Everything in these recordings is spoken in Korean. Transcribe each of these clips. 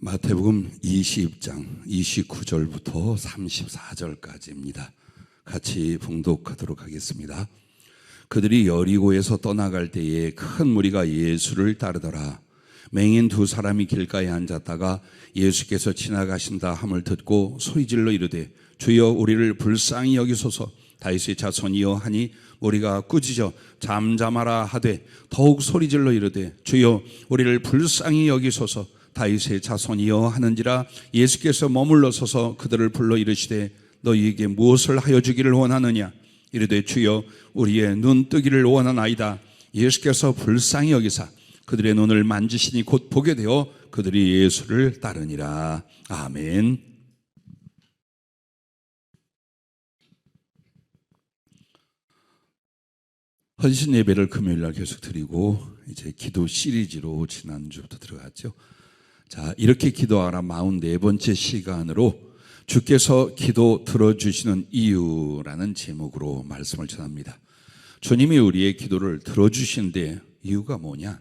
마태복음 20장 29절부터 34절까지입니다. 같이 봉독하도록 하겠습니다. 그들이 여리고에서 떠나갈 때에 큰 무리가 예수를 따르더라. 맹인 두 사람이 길가에 앉았다가 예수께서 지나가신다 함을 듣고 소리질러 이르되 주여 우리를 불쌍히 여기소서. 다윗의 자손이여 하니 무리가 꾸짖어 잠잠하라 하되 더욱 소리질러 이르되 주여 우리를 불쌍히 여기소서. 다윗의 자손이여 하는지라. 예수께서 머물러 서서 그들을 불러 이르시되 너희에게 무엇을 하여 주기를 원하느냐. 이르되 주여 우리의 눈 뜨기를 원하나이다. 예수께서 불쌍히 여기사 그들의 눈을 만지시니 곧 보게 되어 그들이 예수를 따르니라. 아멘. 헌신 예배를 금요일날 계속 드리고 이제 기도 시리즈로 지난주부터 들어갔죠. 자, 이렇게 기도하라 44번째 시간으로 주께서 기도 들어주시는 이유라는 제목으로 말씀을 전합니다. 주님이 우리의 기도를 들어주시는데 이유가 뭐냐?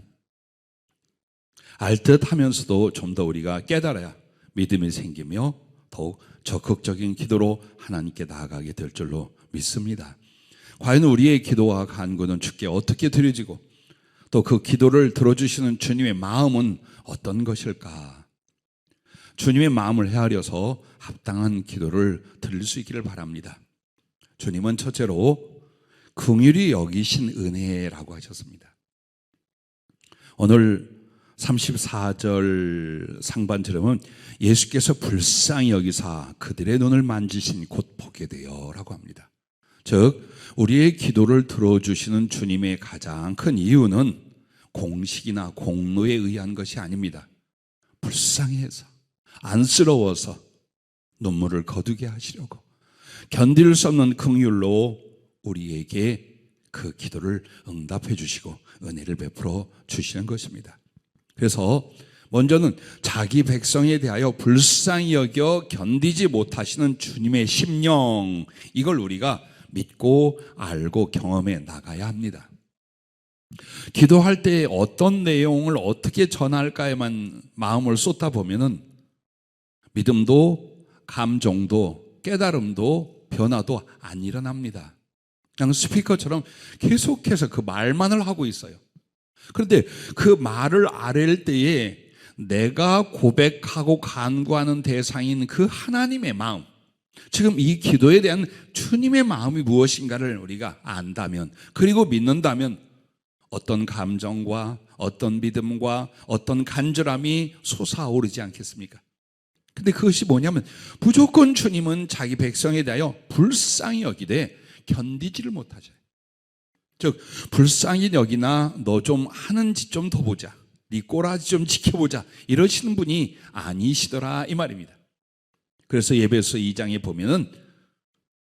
알듯하면서도 좀 더 우리가 깨달아야 믿음이 생기며 더욱 적극적인 기도로 하나님께 나아가게 될 줄로 믿습니다. 과연 우리의 기도와 간구는 주께 어떻게 드려지고 또 그 기도를 들어주시는 주님의 마음은 어떤 것일까? 주님의 마음을 헤아려서 합당한 기도를 드릴 수 있기를 바랍니다. 주님은 첫째로 긍휼히 여기신 은혜라고 하셨습니다. 오늘 34절 상반절에 보면 예수께서 불쌍히 여기사 그들의 눈을 만지신 곧 보게 되어 라고 합니다. 즉 우리의 기도를 들어주시는 주님의 가장 큰 이유는 공식이나 공로에 의한 것이 아닙니다. 불쌍히 해서 안쓰러워서 눈물을 거두게 하시려고 견딜 수 없는 긍휼로 우리에게 그 기도를 응답해 주시고 은혜를 베풀어 주시는 것입니다. 그래서 먼저는 자기 백성에 대하여 불쌍히 여겨 견디지 못하시는 주님의 심령, 이걸 우리가 믿고 알고 경험해 나가야 합니다. 기도할 때 어떤 내용을 어떻게 전할까에만 마음을 쏟다 보면은 믿음도 감정도 깨달음도 변화도 안 일어납니다. 그냥 스피커처럼 계속해서 그 말만을 하고 있어요. 그런데 그 말을 아랠 때에 내가 고백하고 간구하는 대상인 그 하나님의 마음, 지금 이 기도에 대한 주님의 마음이 무엇인가를 우리가 안다면, 그리고 믿는다면 어떤 감정과 어떤 믿음과 어떤 간절함이 솟아오르지 않겠습니까? 근데 그것이 뭐냐면 무조건 주님은 자기 백성에 대하여 불쌍히 여기되 견디지를 못하죠. 즉 불쌍히 여기나 너 좀 하는 짓 좀 더 보자, 네 꼬라지 좀 지켜보자, 이러시는 분이 아니시더라 이 말입니다. 그래서 예배서 2장에 보면은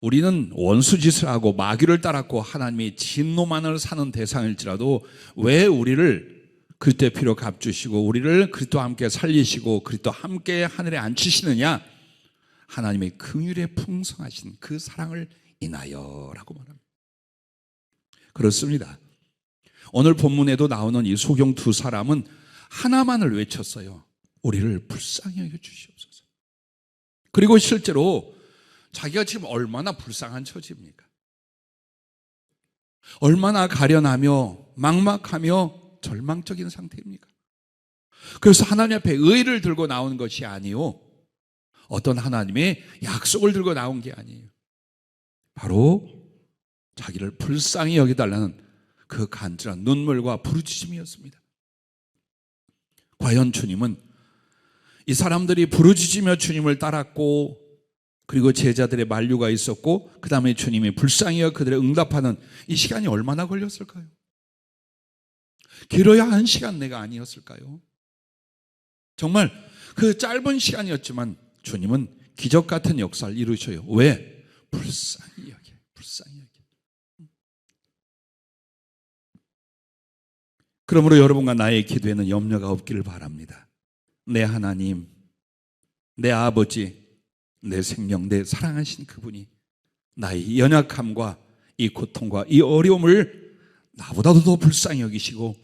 우리는 원수짓을 하고 마귀를 따랐고 하나님의 진노만을 사는 대상일지라도 왜 우리를 그리스도의 피로 값주시고 우리를 그리스도와 함께 살리시고 그리스도와 함께 하늘에 앉히시느냐? 하나님의 긍휼에 풍성하신 그 사랑을 인하여라고 말합니다. 그렇습니다. 오늘 본문에도 나오는 이 소경 두 사람은 하나만을 외쳤어요. 우리를 불쌍히 여겨 주시옵소서. 그리고 실제로 자기가 지금 얼마나 불쌍한 처지입니까? 얼마나 가련하며 막막하며 절망적인 상태입니까? 그래서 하나님 앞에 의를 들고 나온 것이 아니요, 어떤 하나님의 약속을 들고 나온 게 아니에요. 바로 자기를 불쌍히 여기달라는 그 간절한 눈물과 부르짖음이었습니다. 과연 주님은 이 사람들이 부르짖으며 주님을 따랐고, 그리고 제자들의 만류가 있었고, 그 다음에 주님이 불쌍히 여겨 그들의 응답하는 이 시간이 얼마나 걸렸을까요? 길어야 1시간 내가 아니었을까요? 정말 그 짧은 시간이었지만 주님은 기적 같은 역사를 이루셔요. 왜? 불쌍히 여겨, 불쌍히 여겨. 그러므로 여러분과 나의 기도에는 염려가 없기를 바랍니다. 내 하나님, 내 아버지, 내 생명, 내 사랑하신 그분이 나의 연약함과 이 고통과 이 어려움을 나보다도 더 불쌍히 여기시고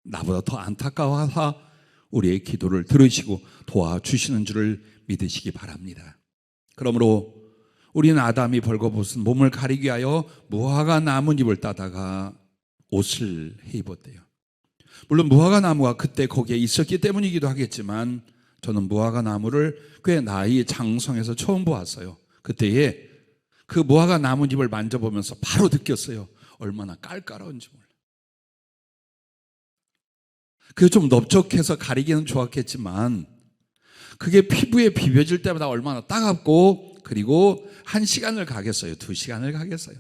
나보다 더 안타까워하사 우리의 기도를 들으시고 도와주시는 줄을 믿으시기 바랍니다. 그러므로 우리는 아담이 벌거벗은 몸을 가리기 위하여 무화과 나뭇잎을 따다가 옷을 해 입었대요. 물론 무화과 나무가 그때 거기에 있었기 때문이기도 하겠지만 저는 무화과 나무를 꽤 나이 장성해서 처음 보았어요. 그때에 그 무화과 나뭇잎을 만져보면서 바로 느꼈어요. 얼마나 깔깔한지 몰라요. 그게 좀 넓적해서 가리기는 좋았겠지만 그게 피부에 비벼질 때마다 얼마나 따갑고, 그리고 1시간을 가겠어요? 2시간을 가겠어요?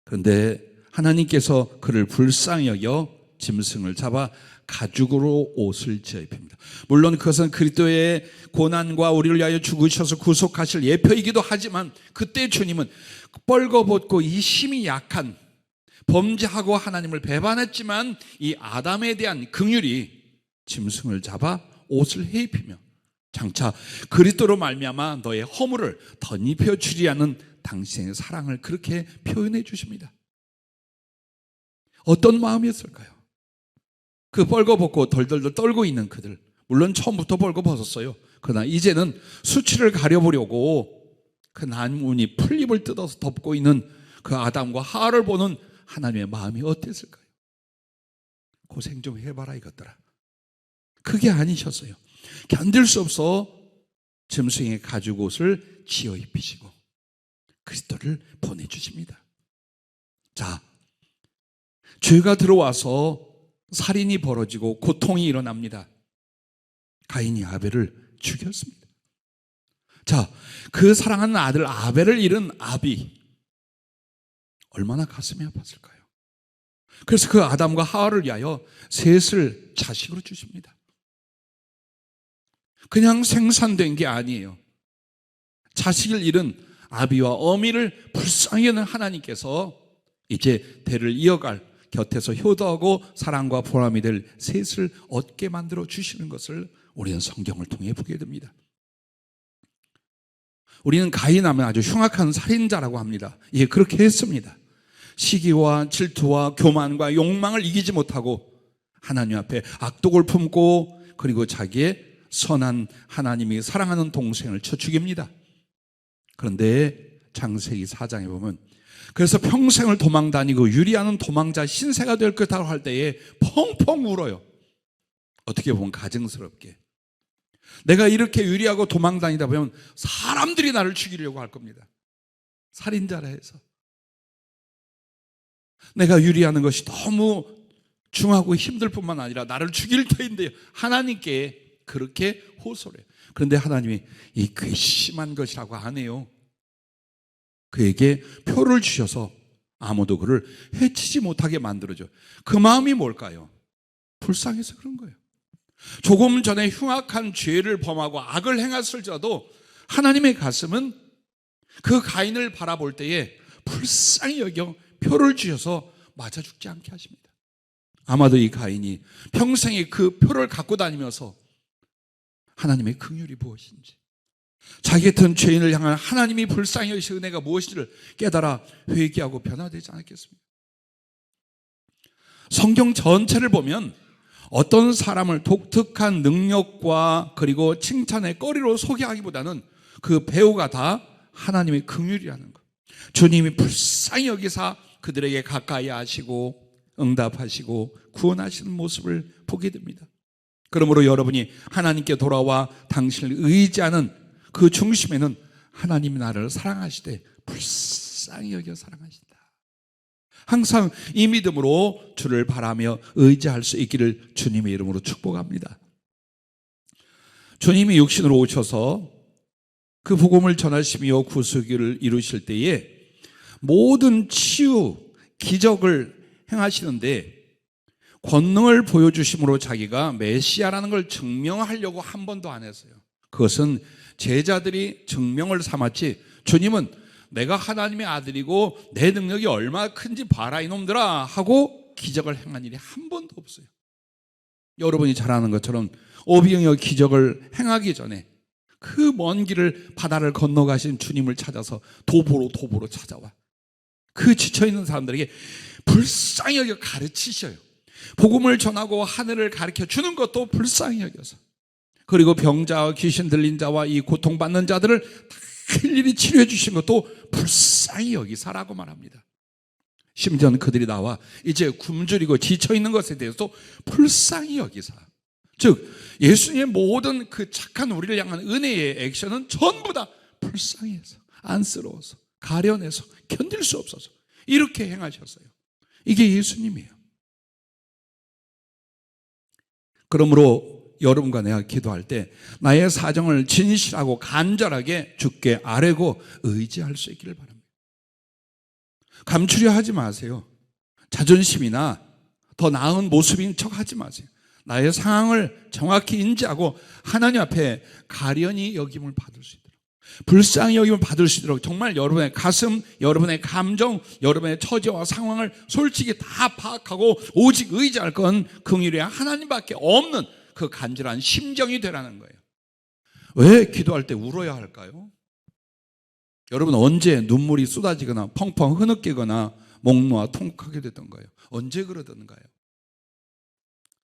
그런데 하나님께서 그를 불쌍히 여겨 짐승을 잡아 가죽으로 옷을 지어 입힙니다. 물론 그것은 그리스도의 고난과 우리를 위하여 죽으셔서 구속하실 예표이기도 하지만 그때 주님은 뻘거벗고 이 힘이 약한, 범죄하고 하나님을 배반했지만 이 아담에 대한 긍휼이 짐승을 잡아 옷을 해 입히며 장차 그리스도로 말미암아 너의 허물을 덧입혀 주리하는 당신의 사랑을 그렇게 표현해 주십니다. 어떤 마음이었을까요? 그 벌거벗고 덜덜덜 떨고 있는 그들, 물론 처음부터 벌거벗었어요. 그러나 이제는 수치를 가려보려고 그 나뭇잎 풀잎을 뜯어서 덮고 있는 그 아담과 하와를 보는 하나님의 마음이 어땠을까요? 고생 좀 해봐라 이것들아. 그게 아니셨어요. 견딜 수 없어 짐승의 가죽 옷을 지어 입히시고 그리스도를 보내주십니다. 자, 죄가 들어와서 살인이 벌어지고 고통이 일어납니다. 가인이 아벨을 죽였습니다. 자, 그 사랑하는 아들 아벨을 잃은 아비, 얼마나 가슴이 아팠을까요? 그래서 그 아담과 하와를 위하여 셋을 자식으로 주십니다. 그냥 생산된 게 아니에요. 자식을 잃은 아비와 어미를 불쌍히 여기는 하나님께서 이제 대를 이어갈, 곁에서 효도하고 사랑과 보람이 될 셋을 얻게 만들어 주시는 것을 우리는 성경을 통해 보게 됩니다. 우리는 가인하면 아주 흉악한 살인자라고 합니다. 예, 그렇게 했습니다. 시기와 질투와 교만과 욕망을 이기지 못하고 하나님 앞에 악독을 품고, 그리고 자기의 선한 하나님이 사랑하는 동생을 쳐 죽입니다. 그런데 창세기 4장에 보면 그래서 평생을 도망다니고 유리하는 도망자 신세가 될 거라고 할 때에 펑펑 울어요. 어떻게 보면 가증스럽게. 내가 이렇게 유리하고 도망다니다 보면 사람들이 나를 죽이려고 할 겁니다. 살인자라 해서. 내가 유리하는 것이 너무 중하고 힘들 뿐만 아니라 나를 죽일 터인데요. 하나님께 그렇게 호소를 해요. 그런데 하나님이 이 괘씸한 것이라고 안 해요. 그에게 표를 주셔서 아무도 그를 해치지 못하게 만들어줘. 그 마음이 뭘까요? 불쌍해서 그런 거예요. 조금 전에 흉악한 죄를 범하고 악을 행했을지라도 하나님의 가슴은 그 가인을 바라볼 때에 불쌍히 여겨 표를 주셔서 맞아 죽지 않게 하십니다. 아마도 이 가인이 평생에 그 표를 갖고 다니면서 하나님의 긍휼이 무엇인지, 자기 같은 죄인을 향한 하나님이 불쌍히 여기시는 은혜가 무엇인지를 깨달아 회개하고 변화되지 않았겠습니까? 성경 전체를 보면 어떤 사람을 독특한 능력과 그리고 칭찬의 거리로 소개하기보다는 그 배우가 다 하나님의 긍휼이라는 것, 주님이 불쌍히 여기사 그들에게 가까이 하시고 응답하시고 구원하시는 모습을 보게 됩니다. 그러므로 여러분이 하나님께 돌아와 당신을 의지하는 그 중심에는 하나님이 나를 사랑하시되 불쌍히 여겨 사랑하신다. 항상 이 믿음으로 주를 바라며 의지할 수 있기를 주님의 이름으로 축복합니다. 주님이 육신으로 오셔서 그 복음을 전하시며 구속을 이루실 때에 모든 치유, 기적을 행하시는데 권능을 보여주심으로 자기가 메시아라는 걸 증명하려고 한 번도 안 했어요. 그것은 제자들이 증명을 삼았지, 주님은 내가 하나님의 아들이고 내 능력이 얼마나 큰지 봐라 이놈들아 하고 기적을 행한 일이 한 번도 없어요. 여러분이 잘 아는 것처럼 오병이어 기적을 행하기 전에 그 먼 길을 바다를 건너가신 주님을 찾아서 도보로 찾아와 그 지쳐있는 사람들에게 불쌍히 여겨 가르치셔요. 복음을 전하고 하늘을 가르쳐 주는 것도 불쌍히 여겨서, 그리고 병자와 귀신 들린 자와 이 고통받는 자들을 다 일일이 치료해 주신 것도 불쌍히 여기사라고 말합니다. 심지어는 그들이 나와 이제 굶주리고 지쳐있는 것에 대해서도 불쌍히 여기사, 즉 예수님의 모든 그 착한 우리를 향한 은혜의 액션은 전부 다 불쌍히 해서, 안쓰러워서, 가련해서, 견딜 수 없어서 이렇게 행하셨어요. 이게 예수님이에요. 그러므로 여러분과 내가 기도할 때 나의 사정을 진실하고 간절하게 주께 아뢰고 의지할 수 있기를 바랍니다. 감추려 하지 마세요. 자존심이나 더 나은 모습인 척 하지 마세요. 나의 상황을 정확히 인지하고 하나님 앞에 가련히 여김을 받을 수 있도록, 불쌍히 여김을 받을 수 있도록 정말 여러분의 가슴, 여러분의 감정, 여러분의 처지와 상황을 솔직히 다 파악하고 오직 의지할 건 긍휼의 하나님밖에 없는 그 간절한 심정이 되라는 거예요. 왜 기도할 때 울어야 할까요? 여러분, 언제 눈물이 쏟아지거나 펑펑 흐느끼거나 목 놓아 통곡하게 됐던 거예요? 언제 그러던가요?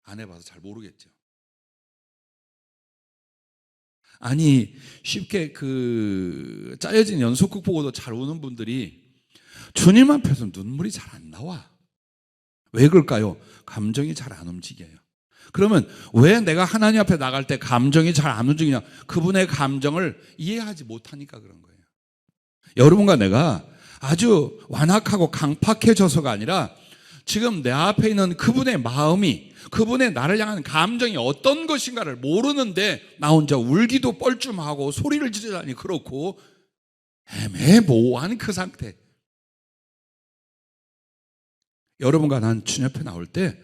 안 해봐서 잘 모르겠죠. 아니, 쉽게 그 짜여진 연속극 보고도 잘 우는 분들이 주님 앞에서 눈물이 잘 안 나와. 왜 그럴까요? 감정이 잘 안 움직여요. 그러면 왜 내가 하나님 앞에 나갈 때 감정이 잘 안 움직이냐? 그분의 감정을 이해하지 못하니까 그런 거예요. 여러분과 내가 아주 완악하고 강팍해져서가 아니라 지금 내 앞에 있는 그분의 마음이, 그분의 나를 향한 감정이 어떤 것인가를 모르는데 나 혼자 울기도 뻘쭘하고 소리를 지르다니 그렇고 애매모호한 그 상태. 여러분과 난 주님 앞에 나올 때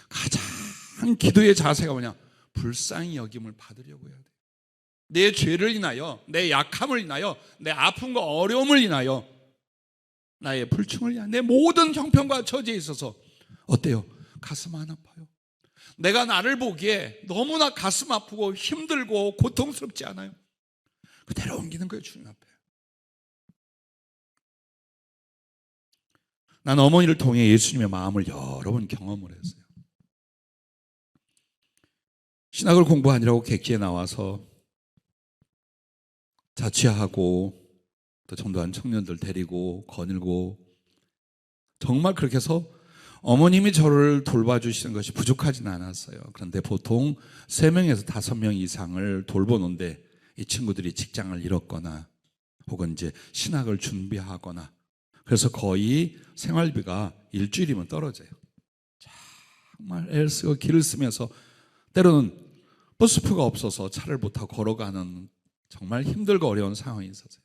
가장 기도의 자세가 뭐냐? 불쌍히 여김을 받으려고 해야 돼. 내 죄를 인하여, 내 약함을 인하여, 내 아픔과 어려움을 인하여, 나의 불충을 인하여, 내 모든 형편과 처지에 있어서 어때요? 가슴 안 아파요? 내가 나를 보기에 너무나 가슴 아프고 힘들고 고통스럽지 않아요? 그대로 옮기는 거예요, 주님 앞에. 난 어머니를 통해 예수님의 마음을 여러 번 경험을 했어요. 신학을 공부하느라고 객지에 나와서 자취하고 또 전도한 청년들 데리고 거닐고, 정말 그렇게 해서 어머님이 저를 돌봐주시는 것이 부족하지는 않았어요. 그런데 보통 3명에서 5명 이상을 돌보는데 이 친구들이 직장을 잃었거나 혹은 이제 신학을 준비하거나, 그래서 거의 생활비가 일주일이면 떨어져요. 정말 애를 쓰고 길을 쓰면서 때로는 버스표가 없어서 차를 못 타고 걸어가는 정말 힘들고 어려운 상황이 있었어요.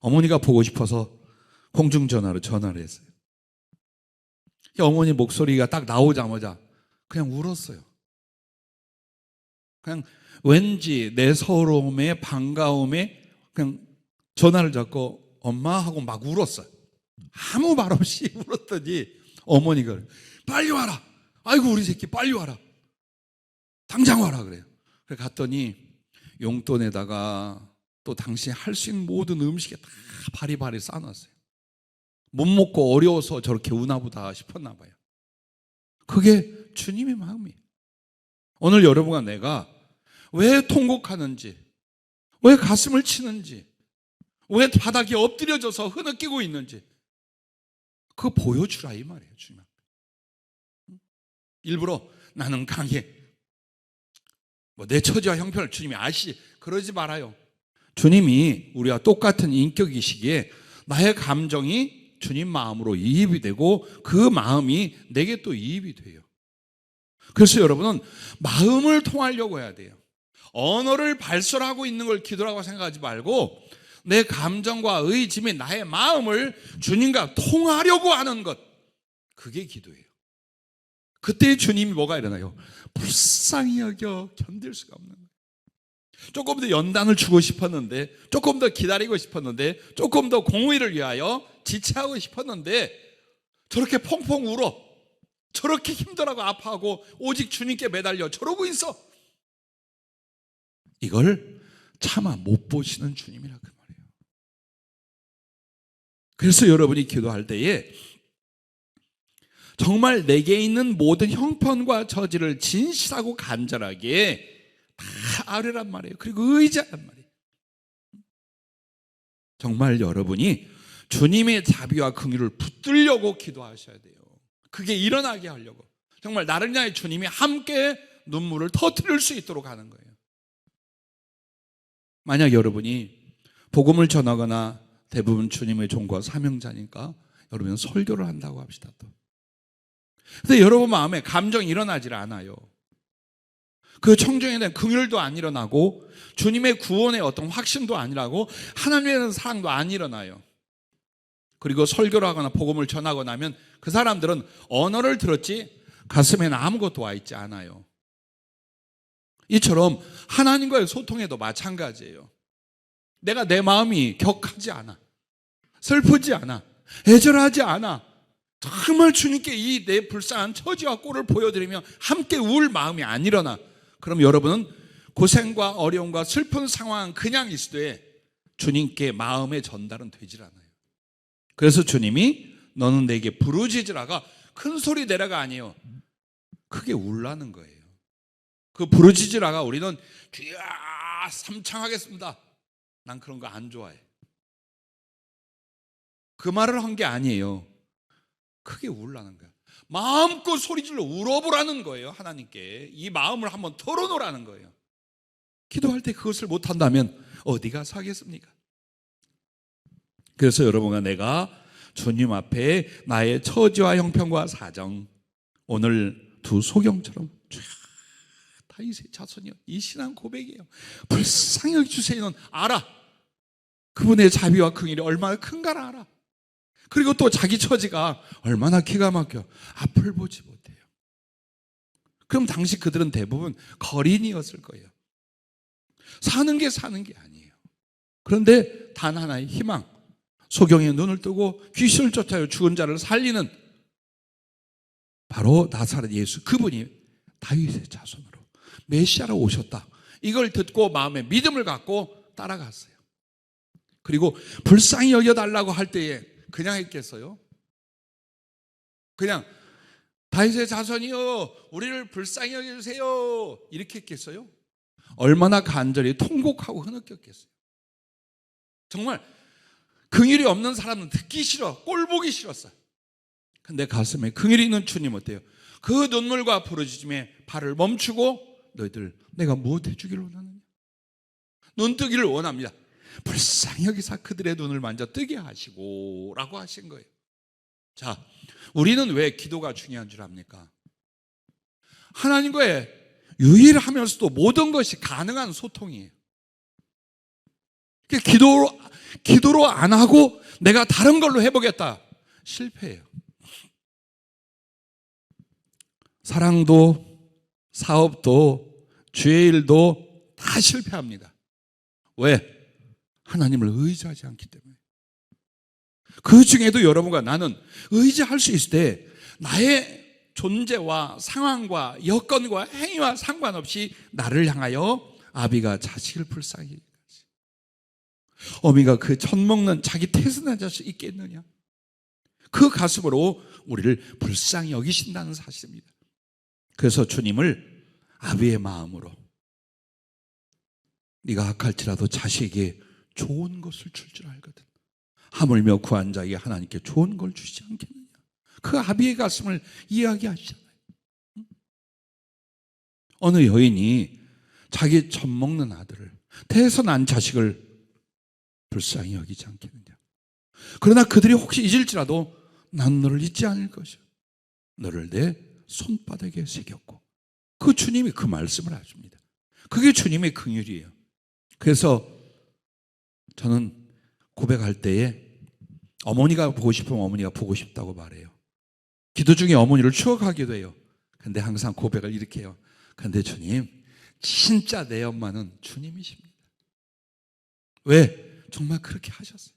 어머니가 보고 싶어서 공중전화로 전화를 했어요. 어머니 목소리가 딱 나오자마자 그냥 울었어요. 그냥 왠지 내 서러움에 반가움에 그냥 전화를 잡고 엄마 하고 막 울었어요. 아무 말 없이 울었더니 어머니가 빨리 와라. 아이고 우리 새끼 빨리 와라. 당장 와라 그래요. 그래 갔더니 용돈에다가 또 당신이 할 수 있는 모든 음식에 다 바리바리 싸놨어요. 못 먹고 어려워서 저렇게 우나 보다 싶었나 봐요. 그게 주님의 마음이에요. 오늘 여러분과 내가 왜 통곡하는지, 왜 가슴을 치는지, 왜 바닥에 엎드려져서 흐느끼고 있는지 그거 보여주라 이 말이에요. 주님 앞에. 일부러 나는 강해, 내 처지와 형편을 주님이 아시, 그러지 말아요. 주님이 우리와 똑같은 인격이시기에 나의 감정이 주님 마음으로 이입이 되고 그 마음이 내게 또 이입이 돼요. 그래서 여러분은 마음을 통하려고 해야 돼요. 언어를 발설하고 있는 걸 기도라고 생각하지 말고 내 감정과 의지 및 나의 마음을 주님과 통하려고 하는 것, 그게 기도예요. 그때 주님이 뭐가 일어나요? 불쌍히 여겨 견딜 수가 없는 거예요. 조금 더 연단을 주고 싶었는데, 조금 더 기다리고 싶었는데, 조금 더 공의를 위하여 지체하고 싶었는데 저렇게 펑펑 울어, 저렇게 힘들어하고 아파하고 오직 주님께 매달려 저러고 있어. 이걸 차마 못 보시는 주님이라 그 말이에요. 그래서 여러분이 기도할 때에 정말 내게 있는 모든 형편과 처지를 진실하고 간절하게 다 아뢰란 말이에요. 그리고 의지하란 말이에요. 정말 여러분이 주님의 자비와 긍휼을 붙들려고 기도하셔야 돼요. 그게 일어나게 하려고. 정말 나를 향해 주님이 함께 눈물을 터뜨릴 수 있도록 하는 거예요. 만약 여러분이 복음을 전하거나 대부분 주님의 종과 사명자니까 여러분은 설교를 한다고 합시다. 또. 근데 여러분 마음에 감정이 일어나질 않아요. 그 청정에 대한 긍휼도 안 일어나고 주님의 구원의 어떤 확신도 아니라고 하나님에 대한 사랑도 안 일어나요. 그리고 설교를 하거나 복음을 전하고 나면 그 사람들은 언어를 들었지 가슴에는 아무것도 와 있지 않아요. 이처럼 하나님과의 소통에도 마찬가지예요. 내가 내 마음이 격하지 않아, 슬프지 않아, 애절하지 않아, 정말 주님께 이 내 불쌍한 처지와 꼴을 보여드리며 함께 울 마음이 안 일어나. 그럼 여러분은 고생과 어려움과 슬픈 상황은 그냥 있으되 주님께 마음의 전달은 되질 않아요. 그래서 주님이 너는 내게 부르짖으라가 큰 소리 내라가 아니에요. 크게 울라는 거예요. 그 부르짖으라가 우리는 주여 삼창하겠습니다. 난 그런 거 안 좋아해. 그 말을 한 게 아니에요. 크게 울라는 거야. 마음껏 소리질러 울어보라는 거예요. 하나님께 이 마음을 한번 털어놓으라는 거예요. 기도할 때 그것을 못한다면 어디 가서 하겠습니까? 그래서 여러분과 내가 주님 앞에 나의 처지와 형편과 사정, 오늘 두 소경처럼 다윗의 자손이요, 이 신앙 고백이에요. 불쌍히 여겨주세요는 알아. 그분의 자비와 긍휼이 얼마나 큰가를 알아. 그리고 또 자기 처지가 얼마나 기가 막혀 앞을 보지 못해요. 그럼 당시 그들은 대부분 거린이었을 거예요. 사는 게 아니에요. 그런데 단 하나의 희망, 소경의 눈을 뜨고 귀신을 쫓아요 죽은 자를 살리는 바로 나사렛 예수, 그분이 다윗의 자손으로 메시아로 오셨다. 이걸 듣고 마음에 믿음을 갖고 따라갔어요. 그리고 불쌍히 여겨달라고 할 때에 그냥 했겠어요? 그냥 다윗의 자손이요 우리를 불쌍히 여겨주세요 이렇게 했겠어요? 얼마나 간절히 통곡하고 흐느꼈겠어요. 정말 긍휼이 없는 사람은 듣기 싫어, 꼴 보기 싫었어요. 근데 가슴에 긍휼이 있는 주님 어때요? 그 눈물과 부르짖음에 발을 멈추고 너희들 내가 무엇 해주기를 원하느냐? 눈뜨기를 원합니다. 불쌍히 여기사 그들의 눈을 만져 뜨게 하시고 라고 하신 거예요. 자, 우리는 왜 기도가 중요한 줄 압니까? 하나님과의 유일하면서도 모든 것이 가능한 소통이에요. 기도로 안 하고 내가 다른 걸로 해보겠다, 실패해요. 사랑도 사업도 주의 일도 다 실패합니다. 왜? 하나님을 의지하지 않기 때문에. 그 중에도 여러분과 나는 의지할 수 있을 때 나의 존재와 상황과 여건과 행위와 상관없이 나를 향하여 아비가 자식을 불쌍히 여기지, 어미가 그 젖 먹는 자기 태순한 자식 있겠느냐? 그 가슴으로 우리를 불쌍히 여기신다는 사실입니다. 그래서 주님을 아비의 마음으로, 네가 악할지라도 자식에게 좋은 것을 줄 줄 알거든, 하물며 구한 자에게 하나님께 좋은 걸 주시지 않겠느냐? 그 아비의 가슴을 이야기하시잖아요. 어느 여인이 자기 젖 먹는 아들을, 태에서 난 자식을 불쌍히 여기지 않겠느냐? 그러나 그들이 혹시 잊을지라도 난 너를 잊지 않을 것이야. 너를 내 손바닥에 새겼고. 그 주님이 그 말씀을 하십니다. 그게 주님의 긍휼이에요. 그래서 저는 고백할 때에 어머니가 보고 싶으면 어머니가 보고 싶다고 말해요. 기도 중에 어머니를 추억하기도 해요. 근데 항상 고백을 이렇게 해요. 근데 주님, 진짜 내 엄마는 주님이십니다. 왜? 정말 그렇게 하셨어요.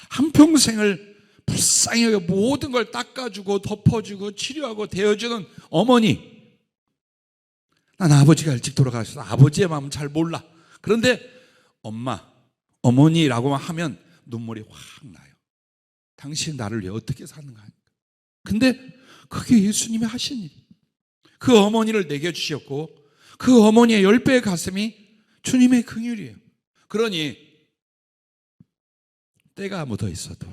한평생을 불쌍히 여겨 모든 걸 닦아주고 덮어주고 치료하고 대어주는 어머니. 난 아버지가 일찍 돌아가셔서 아버지의 마음은 잘 몰라. 그런데 엄마, 어머니라고만 하면 눈물이 확 나요. 당신 나를 위해 어떻게 사는가 하니까. 근데 그게 예수님이 하신 일. 그 어머니를 내게 주셨고 그 어머니의 10배의 가슴이 주님의 긍휼이에요. 그러니 때가 묻어 있어도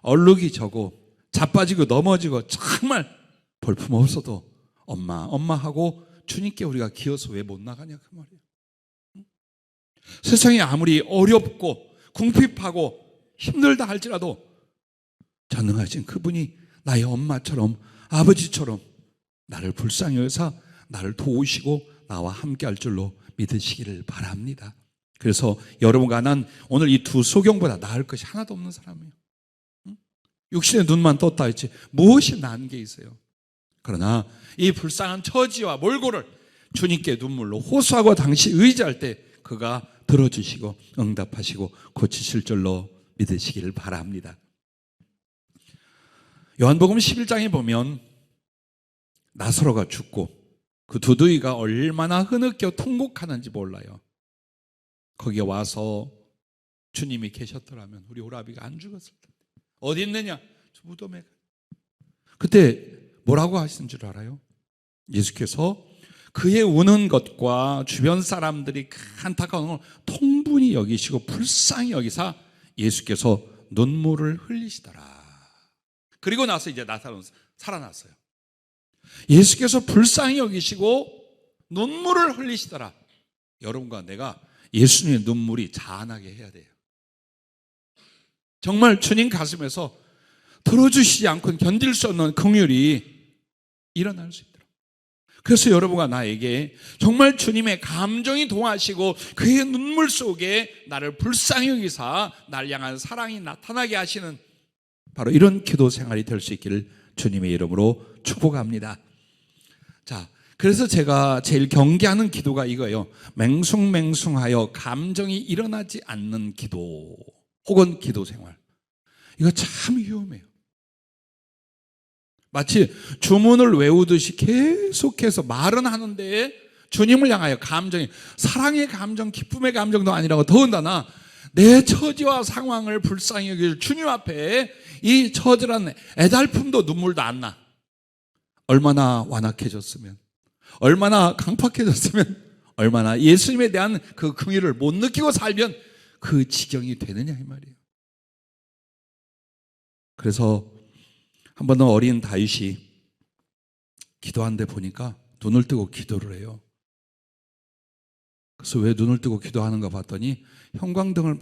얼룩이 져고 자빠지고 넘어지고 정말 볼품없어도 엄마 하고 주님께 우리가 기어서 왜 못 나가냐 그 말이에요. 세상이 아무리 어렵고 궁핍하고 힘들다 할지라도 전능하신 그분이 나의 엄마처럼 아버지처럼 나를 불쌍히 여기사 나를 도우시고 나와 함께 할 줄로 믿으시기를 바랍니다. 그래서 여러분과 난 오늘 이 두 소경보다 나을 것이 하나도 없는 사람이에요. 육신의 눈만 떴다 했지 무엇이 나은 게 있어요. 그러나 이 불쌍한 처지와 몰골을 주님께 눈물로 호소하고 당시 의지할 때 그가 들어주시고 응답하시고 고치실 줄로 믿으시기를 바랍니다. 요한복음 11장에 보면 나사로가 죽고 그 두두이가 얼마나 흐느껴 통곡하는지 몰라요. 거기에 와서 주님이 계셨더라면 우리 오라비가 안 죽었을 텐데. 어디 있느냐? 저 무덤에. 그때 뭐라고 하신 줄 알아요? 예수께서 그의 우는 것과 주변 사람들이 안타까운 걸 통분히 여기시고 불쌍히 여기사 예수께서 눈물을 흘리시더라. 그리고 나서 이제 나사로는 살아났어요. 예수께서 불쌍히 여기시고 눈물을 흘리시더라. 여러분과 내가 예수님의 눈물이 자아나게 해야 돼요. 정말 주님 가슴에서 들어주시지 않고는 견딜 수 없는 긍휼이 일어날 수 있도록. 그래서 여러분과 나에게 정말 주님의 감정이 동하시고 그의 눈물 속에 나를 불쌍히 여기사 나를 향한 사랑이 나타나게 하시는 바로 이런 기도 생활이 될 수 있기를 주님의 이름으로 축복합니다. 자, 그래서 제가 제일 경계하는 기도가 이거예요. 맹숭맹숭하여 감정이 일어나지 않는 기도 혹은 기도 생활. 이거 참 위험해요. 마치 주문을 외우듯이 계속해서 말은 하는데 주님을 향하여 감정이 사랑의 감정, 기쁨의 감정도 아니라고 더군다나 내 처지와 상황을 불쌍히 여길 주님 앞에 이 처절한 애달픔도 눈물도 안 나. 얼마나 완악해졌으면, 얼마나 강팍해졌으면, 얼마나 예수님에 대한 그 긍휼을 못 느끼고 살면 그 지경이 되느냐 이 말이에요. 그래서 한 번은 어린 다윗이 기도하는데 보니까 눈을 뜨고 기도를 해요. 그래서 왜 눈을 뜨고 기도하는가 봤더니 형광등을 막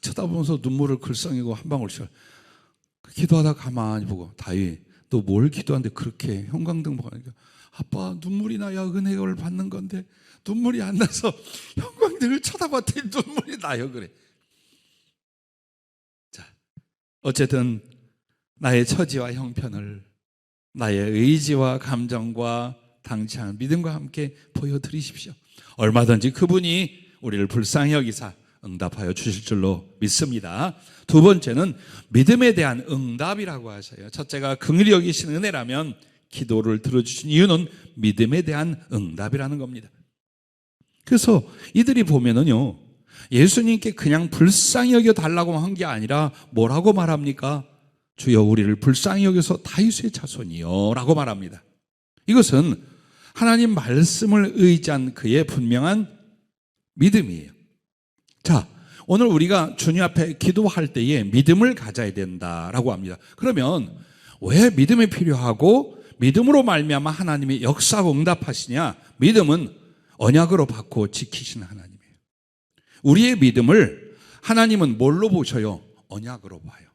쳐다보면서 눈물을 글썽이고 한 방울씩 기도하다 가만히 보고 다윗 너 뭘 기도하는데 그렇게 형광등 보니까 아빠 눈물이 나야 은혜를 받는 건데 눈물이 안 나서 형광등을 쳐다봤더니 눈물이 나요 그래. 자, 어쨌든 나의 처지와 형편을 나의 의지와 감정과 당찬 믿음과 함께 보여드리십시오. 얼마든지 그분이 우리를 불쌍히 여기사 응답하여 주실 줄로 믿습니다. 두 번째는 믿음에 대한 응답이라고 하셔요. 첫째가 긍휼히 여기신 은혜라면 기도를 들어주신 이유는 믿음에 대한 응답이라는 겁니다. 그래서 이들이 보면은요, 예수님께 그냥 불쌍히 여겨 달라고 한 게 아니라 뭐라고 말합니까? 주여 우리를 불쌍히 여겨서 다윗의 자손이요 라고 말합니다. 이것은 하나님 말씀을 의지한 그의 분명한 믿음이에요. 자, 오늘 우리가 주님 앞에 기도할 때에 믿음을 가져야 된다라고 합니다. 그러면 왜 믿음이 필요하고 믿음으로 말미암아 하나님이 역사하고 응답하시냐? 믿음은 언약으로 받고 지키시는 하나님이에요. 우리의 믿음을 하나님은 뭘로 보셔요? 언약으로 봐요.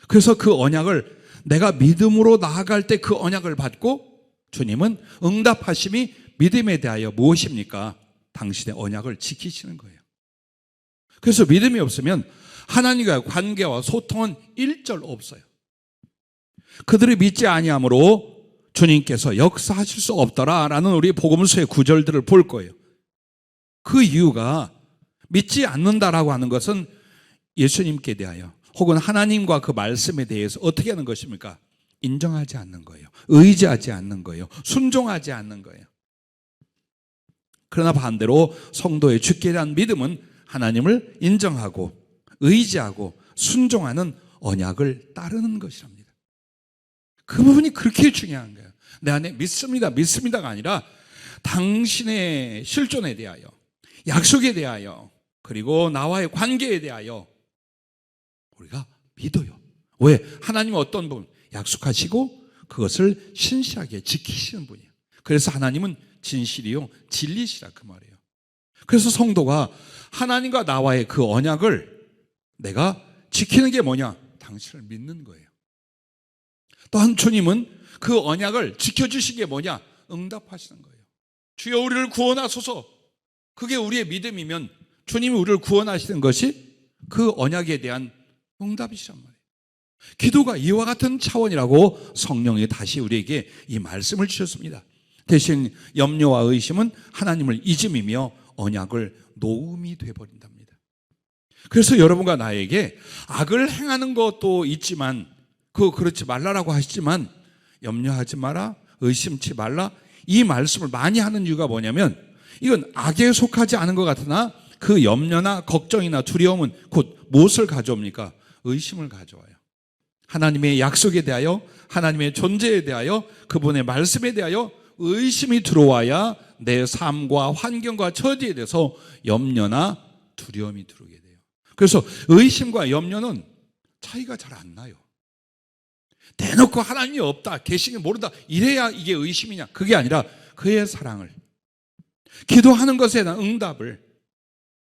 그래서 그 언약을 내가 믿음으로 나아갈 때 그 언약을 받고 주님은 응답하심이 믿음에 대하여 무엇입니까? 당신의 언약을 지키시는 거예요. 그래서 믿음이 없으면 하나님과의 관계와 소통은 일절 없어요. 그들이 믿지 아니함으로 주님께서 역사하실 수 없더라라는 우리 복음서의 구절들을 볼 거예요. 그 이유가 믿지 않는다라고 하는 것은 예수님께 대하여 혹은 하나님과 그 말씀에 대해서 어떻게 하는 것입니까? 인정하지 않는 거예요. 의지하지 않는 거예요. 순종하지 않는 거예요. 그러나 반대로 성도의 주께 대한 믿음은 하나님을 인정하고 의지하고 순종하는 언약을 따르는 것이랍니다. 그 부분이 그렇게 중요한 거예요. 내 안에 믿습니다, 믿습니다가 아니라 당신의 실존에 대하여, 약속에 대하여, 그리고 나와의 관계에 대하여 우리가 믿어요. 왜? 하나님은 어떤 분? 약속하시고 그것을 신실하게 지키시는 분이에요. 그래서 하나님은 진실이요 진리시라 그 말이에요. 그래서 성도가 하나님과 나와의 그 언약을 내가 지키는 게 뭐냐? 당신을 믿는 거예요. 또한 주님은 그 언약을 지켜주신 게 뭐냐? 응답하시는 거예요. 주여 우리를 구원하소서. 그게 우리의 믿음이면 주님이 우리를 구원하시는 것이 그 언약에 대한 응답이시란 말이에요. 기도가 이와 같은 차원이라고 성령이 다시 우리에게 이 말씀을 주셨습니다. 대신 염려와 의심은 하나님을 잊음이며 언약을 놓음이 되어버린답니다. 그래서 여러분과 나에게 악을 행하는 것도 있지만 그렇지 말라라고 하시지만 염려하지 마라, 의심치 말라, 이 말씀을 많이 하는 이유가 뭐냐면 이건 악에 속하지 않은 것 같으나 그 염려나 걱정이나 두려움은 곧 무엇을 가져옵니까? 의심을 가져와요. 하나님의 약속에 대하여, 하나님의 존재에 대하여, 그분의 말씀에 대하여 의심이 들어와야 내 삶과 환경과 처지에 대해서 염려나 두려움이 들어오게 돼요. 그래서 의심과 염려는 차이가 잘 안 나요. 대놓고 하나님이 없다, 계시는 모른다, 이래야 이게 의심이냐? 그게 아니라 그의 사랑을, 기도하는 것에 대한 응답을,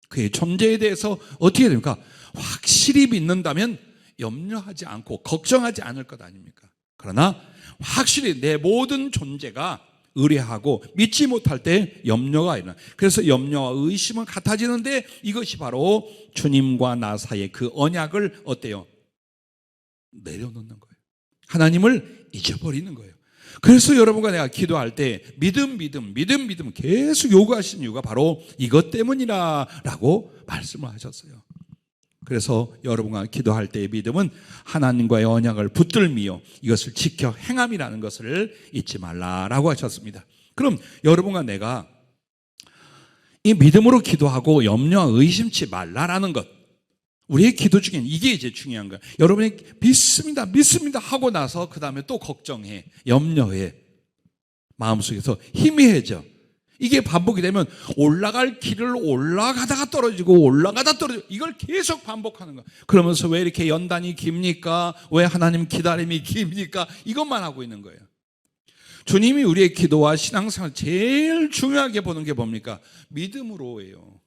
그의 존재에 대해서 어떻게 됩니까? 확실히 믿는다면 염려하지 않고 걱정하지 않을 것 아닙니까? 그러나 확실히 내 모든 존재가 의뢰하고 믿지 못할 때 염려가 일어나. 그래서 염려와 의심은 같아지는데 이것이 바로 주님과 나 사이의 그 언약을 어때요? 내려놓는 거예요. 하나님을 잊어버리는 거예요. 그래서 여러분과 내가 기도할 때 믿음 계속 요구하신 이유가 바로 이것 때문이라고 말씀을 하셨어요. 그래서 여러분과 기도할 때의 믿음은 하나님과의 언약을 붙들미요 이것을 지켜 행함이라는 것을 잊지 말라라고 하셨습니다. 그럼 여러분과 내가 이 믿음으로 기도하고 염려와 의심치 말라라는 것, 우리의 기도 중엔 이게 이제 중요한 거예요. 여러분이 믿습니다 하고 나서 그 다음에 또 걱정해, 염려해, 마음속에서 희미해져. 이게 반복이 되면 올라갈 길을 올라가다가 떨어지고 올라가다 떨어지고 이걸 계속 반복하는 거예요. 그러면서 왜 이렇게 연단이 깁니까? 왜 하나님 기다림이 깁니까? 이것만 하고 있는 거예요. 주님이 우리의 기도와 신앙생활 제일 중요하게 보는 게 뭡니까? 믿음으로예요.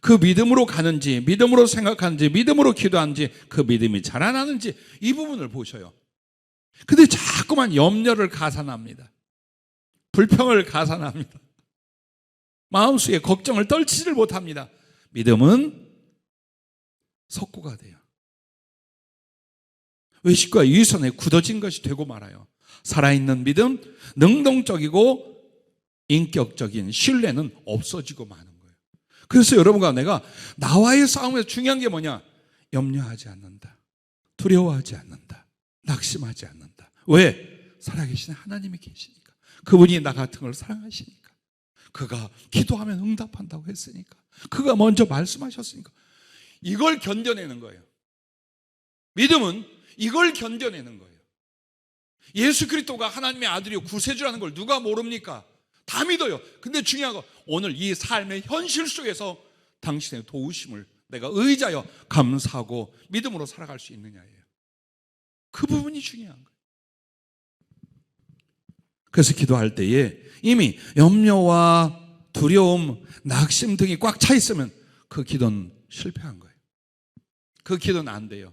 그 믿음으로 가는지, 믿음으로 생각하는지, 믿음으로 기도하는지, 그 믿음이 자라나는지 이 부분을 보셔요. 근데 자꾸만 염려를 가산합니다. 불평을 가산합니다. 마음속에 걱정을 떨치지를 못합니다. 믿음은 석고가 돼요. 의식과 유선에 굳어진 것이 되고 말아요. 살아있는 믿음, 능동적이고 인격적인 신뢰는 없어지고 마는 거예요. 그래서 여러분과 내가 나와의 싸움에서 중요한 게 뭐냐? 염려하지 않는다, 두려워하지 않는다, 낙심하지 않는다. 왜? 살아계신 하나님이 계시니까. 그분이 나 같은 걸 사랑하시니까. 그가 기도하면 응답한다고 했으니까. 그가 먼저 말씀하셨으니까. 이걸 견뎌내는 거예요. 믿음은 이걸 견뎌내는 거예요. 예수 그리스도가 하나님의 아들이요 구세주라는 걸 누가 모릅니까? 다 믿어요. 근데 중요한 건 오늘 이 삶의 현실 속에서 당신의 도우심을 내가 의지하여 감사하고 믿음으로 살아갈 수 있느냐예요. 그 부분이 중요한 거예요. 그래서 기도할 때에 이미 염려와 두려움, 낙심 등이 꽉 차 있으면 그 기도는 실패한 거예요. 그 기도는 안 돼요.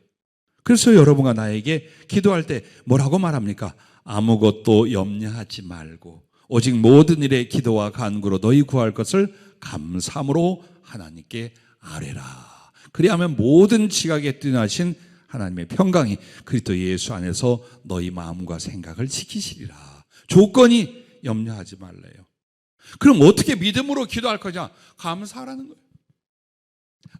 그래서 여러분과 나에게 기도할 때 뭐라고 말합니까? 아무것도 염려하지 말고 오직 모든 일에 기도와 간구로 너희 구할 것을 감사함으로 하나님께 아뢰라. 그리하면 모든 지각에 뛰어나신 하나님의 평강이 그리스도 예수 안에서 너희 마음과 생각을 지키시리라. 조건이 염려하지 말래요. 그럼 어떻게 믿음으로 기도할 거냐? 감사하라는 거예요.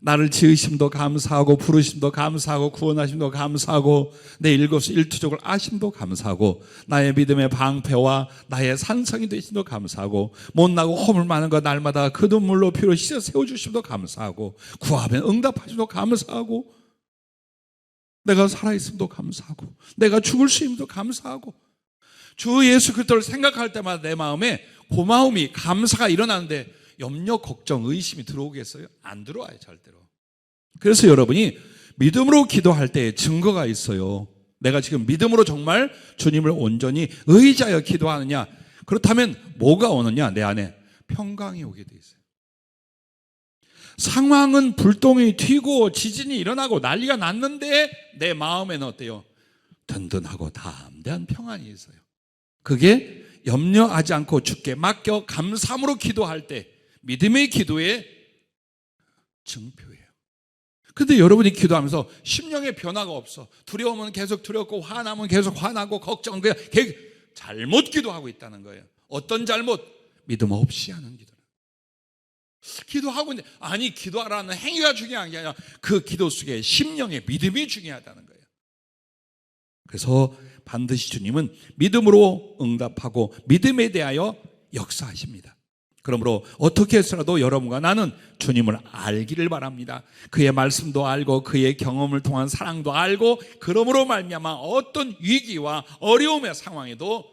나를 지으심도 감사하고 부르심도 감사하고 구원하심도 감사하고 내 일거수일투족을 아심도 감사하고 나의 믿음의 방패와 나의 산성이 되심도 감사하고 못나고 허물 많은 것 날마다 그 눈물로 피로 씻어 세워주심도 감사하고 구하면 응답하심도 감사하고 내가 살아있음도 감사하고 내가 죽을 수 있음도 감사하고 주 예수 그리스도를 생각할 때마다 내 마음에 고마움이 감사가 일어나는데 염려, 걱정, 의심이 들어오겠어요? 안 들어와요, 절대로. 그래서 여러분이 믿음으로 기도할 때 증거가 있어요. 내가 지금 믿음으로 정말 주님을 온전히 의지하여 기도하느냐? 그렇다면 뭐가 오느냐? 내 안에 평강이 오게 돼 있어요. 상황은 불똥이 튀고 지진이 일어나고 난리가 났는데 내 마음에는 어때요? 든든하고 담대한 평안이 있어요. 그게 염려하지 않고 주께 맡겨 감사함으로 기도할 때 믿음의 기도의 증표예요. 근데 여러분이 기도하면서 심령의 변화가 없어. 두려움은 계속 두렵고 화나면 계속 화나고 걱정은 그냥 잘못 기도하고 있다는 거예요. 어떤 잘못? 믿음 없이 하는 기도. 기도하고 있는데 아니 기도하라는 행위가 중요한 게 아니라 그 기도 속에 심령의 믿음이 중요하다는 거예요. 그래서 반드시 주님은 믿음으로 응답하고 믿음에 대하여 역사하십니다. 그러므로 어떻게 해서라도 여러분과 나는 주님을 알기를 바랍니다. 그의 말씀도 알고 그의 경험을 통한 사랑도 알고 그러므로 말미암아 어떤 위기와 어려움의 상황에도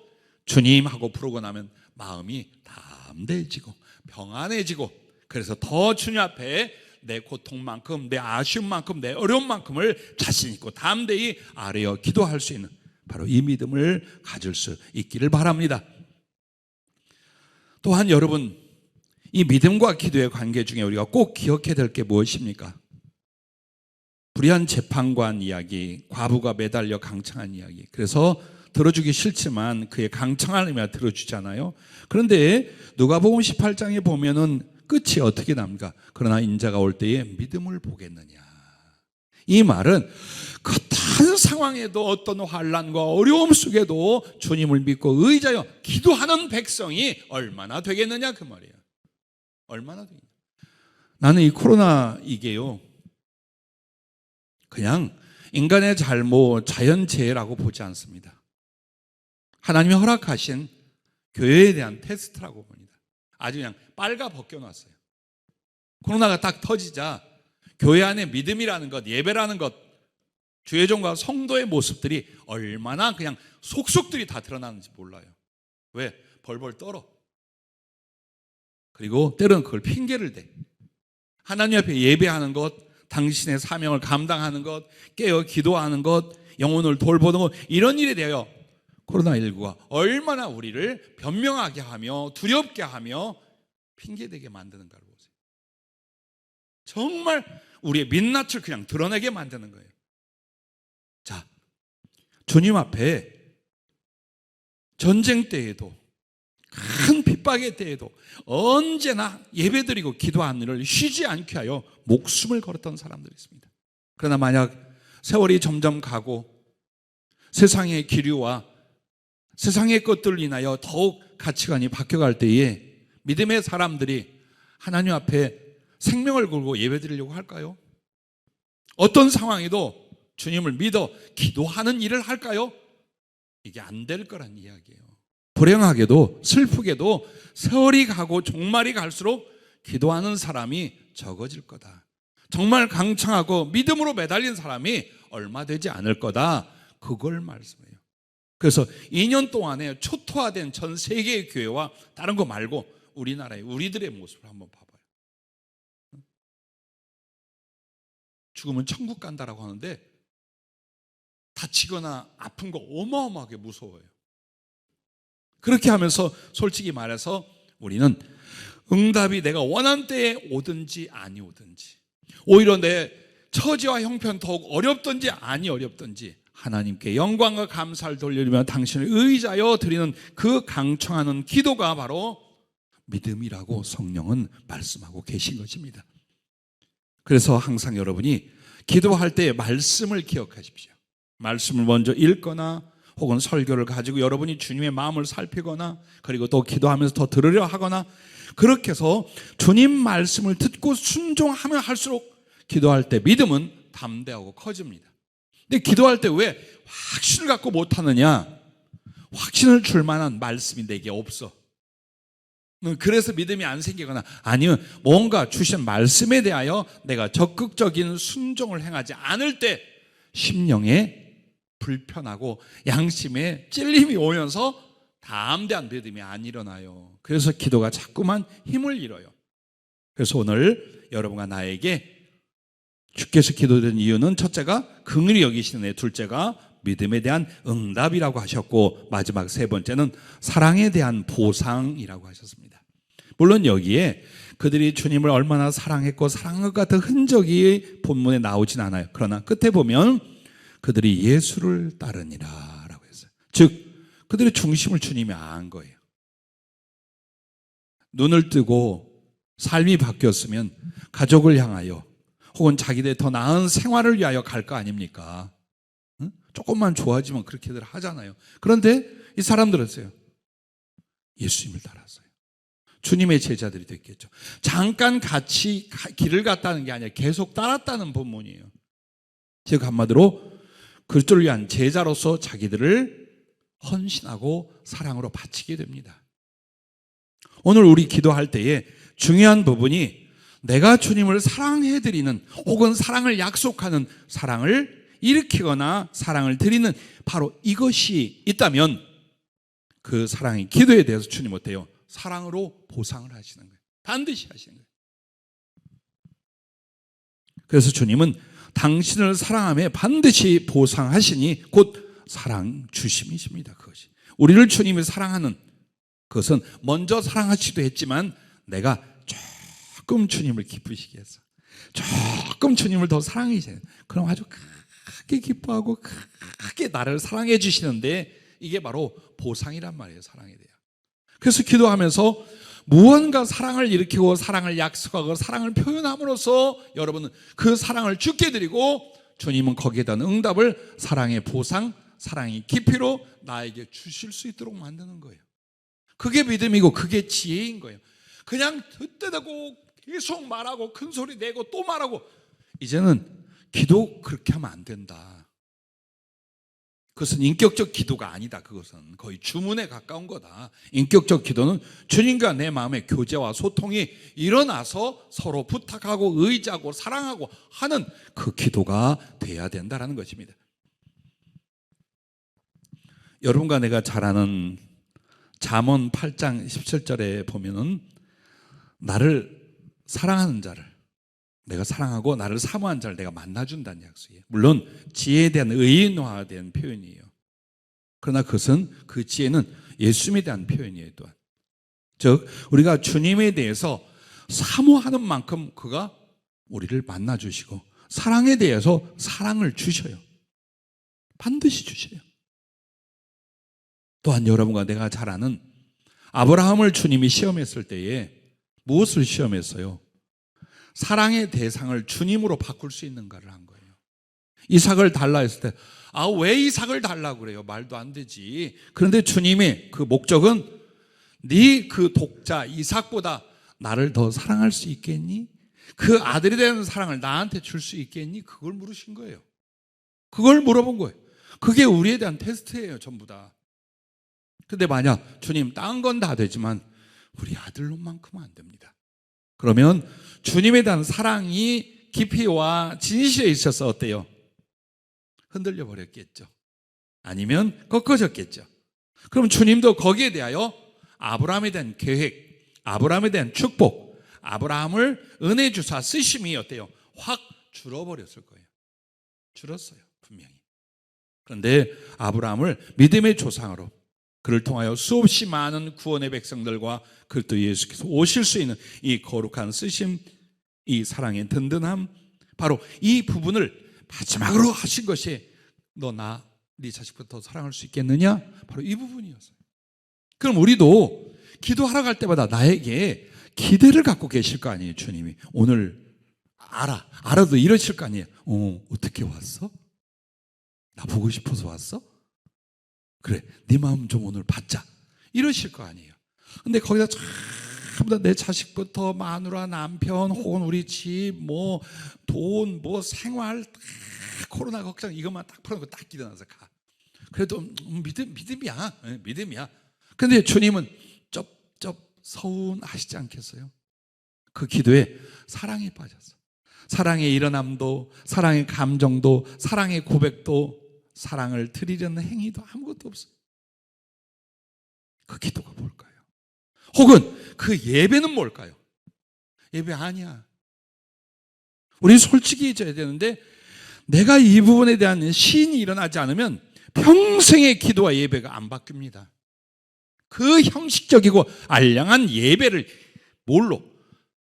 주님하고 부르고 나면 마음이 담대해지고 평안해지고 그래서 더 주님 앞에 내 고통만큼 내 아쉬움만큼 내 어려움만큼을 자신 있고 담대히 아뢰어 기도할 수 있는 바로 이 믿음을 가질 수 있기를 바랍니다. 또한 여러분 이 믿음과 기도의 관계 중에 우리가 꼭 기억해야 될 게 무엇입니까? 불의한 재판관 이야기, 과부가 매달려 강청한 이야기. 그래서 들어주기 싫지만 그의 강청함이라 들어주잖아요. 그런데 누가복음 18장에 보면은 끝이 어떻게 납니까? 그러나 인자가 올 때에 믿음을 보겠느냐. 이 말은 그런 상황에도 어떤 환난과 어려움 속에도 주님을 믿고 의지하여 기도하는 백성이 얼마나 되겠느냐 그 말이에요. 얼마나 되겠냐. 나는 이 코로나 이게요 그냥 인간의 잘못, 자연재해라고 보지 않습니다. 하나님이 허락하신 교회에 대한 테스트라고 봅니다. 아주 그냥 빨가 벗겨놨어요. 코로나가 딱 터지자 교회 안에 믿음이라는 것, 예배라는 것, 주의 종과 성도의 모습들이 얼마나 그냥 속속들이 다 드러나는지 몰라요. 왜? 벌벌 떨어. 그리고 때로는 그걸 핑계를 대. 하나님 앞에 예배하는 것, 당신의 사명을 감당하는 것, 깨어 기도하는 것, 영혼을 돌보는 것, 이런 일에 대하여 코로나19가 얼마나 우리를 변명하게 하며 두렵게 하며 핑계대게 만드는가를 보세요. 정말 우리의 민낯을 그냥 드러내게 만드는 거예요. 자, 주님 앞에 전쟁 때에도 큰 핍박의 때에도 언제나 예배드리고 기도하는 일을 쉬지 않게 하여 목숨을 걸었던 사람들이 있습니다. 그러나 만약 세월이 점점 가고 세상의 기류와 세상의 것들을 인하여 더욱 가치관이 바뀌어갈 때에 믿음의 사람들이 하나님 앞에 생명을 걸고 예배드리려고 할까요? 어떤 상황에도 주님을 믿어 기도하는 일을 할까요? 이게 안 될 거란 이야기예요. 불행하게도 슬프게도 세월이 가고 종말이 갈수록 기도하는 사람이 적어질 거다. 정말 강청하고 믿음으로 매달린 사람이 얼마 되지 않을 거다. 그걸 말씀해요. 그래서 2년 동안에 초토화된 전 세계의 교회와 다른 거 말고 우리나라의 우리들의 모습을 한번 봐봐요. 죽으면 천국 간다라고 하는데 다치거나 아픈 거 어마어마하게 무서워요. 그렇게 하면서 솔직히 말해서 우리는 응답이 내가 원하는 때에 오든지 아니 오든지 오히려 내 처지와 형편 더욱 어렵든지 아니 어렵든지 하나님께 영광과 감사를 돌리며 당신을 의지하여 드리는 그 강청하는 기도가 바로 믿음이라고 성령은 말씀하고 계신 것입니다. 그래서 항상 여러분이 기도할 때 말씀을 기억하십시오. 말씀을 먼저 읽거나 혹은 설교를 가지고 여러분이 주님의 마음을 살피거나 그리고 또 기도하면서 더 들으려 하거나 그렇게 해서 주님 말씀을 듣고 순종하면 할수록 기도할 때 믿음은 담대하고 커집니다. 근데 기도할 때 왜 확신을 갖고 못하느냐? 확신을 줄 만한 말씀이 내게 없어. 그래서 믿음이 안 생기거나 아니면 뭔가 주신 말씀에 대하여 내가 적극적인 순종을 행하지 않을 때 심령에 불편하고 양심에 찔림이 오면서 담대한 믿음이 안 일어나요. 그래서 기도가 자꾸만 힘을 잃어요. 그래서 오늘 여러분과 나에게 주께서 기도된 이유는 첫째가 긍휼히 여기시는 애, 둘째가 믿음에 대한 응답이라고 하셨고, 마지막 세 번째는 사랑에 대한 보상이라고 하셨습니다. 물론 여기에 그들이 주님을 얼마나 사랑했고 사랑한 것 같은 흔적이 본문에 나오진 않아요. 그러나 끝에 보면 그들이 예수를 따르니라 라고 했어요. 즉 그들의 중심을 주님이 안 거예요. 눈을 뜨고 삶이 바뀌었으면 가족을 향하여 혹은 자기들의 더 나은 생활을 위하여 갈 거 아닙니까? 응? 조금만 좋아지면 그렇게들 하잖아요. 그런데 이 사람들은 어요 예수님을 따랐어요. 주님의 제자들이 됐겠죠. 잠깐 같이 길을 갔다는 게 아니라 계속 따랐다는 본문이에요. 즉 한마디로 그리스도를 위한 제자로서 자기들을 헌신하고 사랑으로 바치게 됩니다. 오늘 우리 기도할 때에 중요한 부분이 내가 주님을 사랑해드리는 혹은 사랑을 약속하는, 사랑을 일으키거나 사랑을 드리는 바로 이것이 있다면 그 사랑의 기도에 대해서 주님 어때요? 사랑으로 보상을 하시는 거예요. 반드시 하시는 거예요. 그래서 주님은 당신을 사랑하며 반드시 보상하시니 곧 사랑 주심이십니다. 그것이 우리를 주님이 사랑하는 그것은 먼저 사랑하시기도 했지만 내가 조금 주님을 기쁘시게 해서 조금 주님을 더 사랑해 주세요. 그럼 아주 크게 기뻐하고 크게 나를 사랑해 주시는데 이게 바로 보상이란 말이에요. 사랑에 대한. 그래서 기도하면서 무언가 사랑을 일으키고 사랑을 약속하고 사랑을 표현함으로써 여러분은 그 사랑을 주께 드리고 주님은 거기에 대한 응답을 사랑의 보상, 사랑의 깊이로 나에게 주실 수 있도록 만드는 거예요. 그게 믿음이고 그게 지혜인 거예요. 그냥 듣대대고 계속 말하고 큰 소리 내고 또 말하고, 이제는 기도 그렇게 하면 안 된다. 그것은 인격적 기도가 아니다. 그것은 거의 주문에 가까운 거다. 인격적 기도는 주님과 내 마음의 교제와 소통이 일어나서 서로 부탁하고 의지하고 사랑하고 하는 그 기도가 돼야 된다는 것입니다. 여러분과 내가 잘 아는 잠언 8장 17절에 보면은 나를 사랑하는 자를, 내가 사랑하고 나를 사모한 자를 내가 만나준다는 약속이에요. 물론 지혜에 대한 의인화에 대한 표현이에요. 그러나 그것은 그 지혜는 예수님에 대한 표현이에요. 또한 즉 우리가 주님에 대해서 사모하는 만큼 그가 우리를 만나주시고 사랑에 대해서 사랑을 주셔요. 반드시 주셔요. 또한 여러분과 내가 잘 아는 아브라함을 주님이 시험했을 때에 무엇을 시험했어요? 사랑의 대상을 주님으로 바꿀 수 있는가를 한 거예요. 이삭을 달라 했을 때 왜 이삭을 달라고 그래요? 말도 안 되지. 그런데 주님의 그 목적은 네 그 독자 이삭보다 나를 더 사랑할 수 있겠니? 그 아들이 되는 사랑을 나한테 줄 수 있겠니? 그걸 물으신 거예요. 그걸 물어본 거예요. 그게 우리에 대한 테스트예요. 전부 다. 근데 만약 주님 딴 건 다 되지만 우리 아들로만큼은 안 됩니다. 그러면 주님에 대한 사랑이 깊이와 진실에 있어서 어때요? 흔들려 버렸겠죠. 아니면 꺾어졌겠죠. 그럼 주님도 거기에 대하여 아브라함에 대한 계획, 아브라함에 대한 축복, 아브라함을 은혜 주사 쓰심이 어때요? 확 줄어버렸을 거예요. 줄었어요. 분명히. 그런데 아브라함을 믿음의 조상으로, 그를 통하여 수없이 많은 구원의 백성들과 그리스도 예수께서 오실 수 있는 이 거룩한 쓰심, 이 사랑의 든든함, 바로 이 부분을 마지막으로 하신 것이 너 네 자식부터 더 사랑할 수 있겠느냐? 바로 이 부분이었어요. 그럼 우리도 기도하러 갈 때마다 나에게 기대를 갖고 계실 거 아니에요. 주님이 오늘 알아도 이러실 거 아니에요. 어떻게 왔어? 나 보고 싶어서 왔어? 그래, 네 마음 좀 오늘 받자, 이러실 거 아니에요. 근데 거기다 전부 다 내 자식부터 마누라, 남편, 혹은 우리 집, 돈, 생활, 코로나 걱정 이것만 딱 풀어놓고 딱 기도나서 가. 그래도 믿음이야. 근데 주님은 쩝쩝 서운하시지 않겠어요? 그 기도에 사랑에 빠졌어. 사랑의 일어남도, 사랑의 감정도, 사랑의 고백도, 사랑을 드리려는 행위도 아무것도 없어요. 그 기도가 뭘까요? 혹은 그 예배는 뭘까요? 예배 아니야. 우리 솔직해져야 되는데, 내가 이 부분에 대한 시인이 일어나지 않으면 평생의 기도와 예배가 안 바뀝니다. 그 형식적이고 알량한 예배를 뭘로?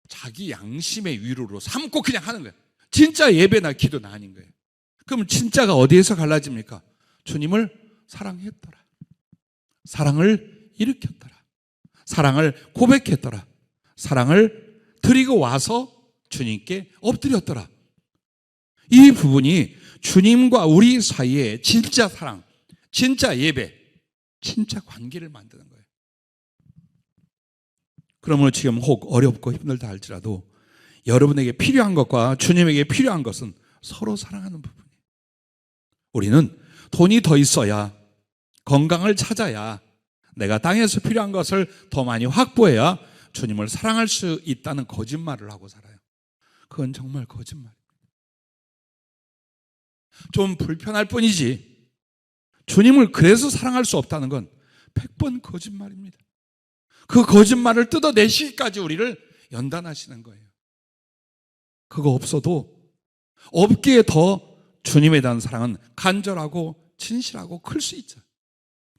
자기 양심의 위로로 삼고 그냥 하는 거예요. 진짜 예배나 기도는 아닌 거예요. 그럼 진짜가 어디에서 갈라집니까? 주님을 사랑했더라, 사랑을 일으켰더라, 사랑을 고백했더라, 사랑을 드리고 와서 주님께 엎드렸더라. 이 부분이 주님과 우리 사이에 진짜 사랑, 진짜 예배, 진짜 관계를 만드는 거예요. 그러므로 지금 혹 어렵고 힘들다 할지라도 여러분에게 필요한 것과 주님에게 필요한 것은 서로 사랑하는 부분이에요. 우리는 돈이 더 있어야, 건강을 찾아야, 내가 땅에서 필요한 것을 더 많이 확보해야 주님을 사랑할 수 있다는 거짓말을 하고 살아요. 그건 정말 거짓말입니다. 좀 불편할 뿐이지 주님을 그래서 사랑할 수 없다는 건 100번 거짓말입니다. 그 거짓말을 뜯어내시기까지 우리를 연단하시는 거예요. 그거 없어도 없기에 더 주님에 대한 사랑은 간절하고 진실하고 클 수 있죠.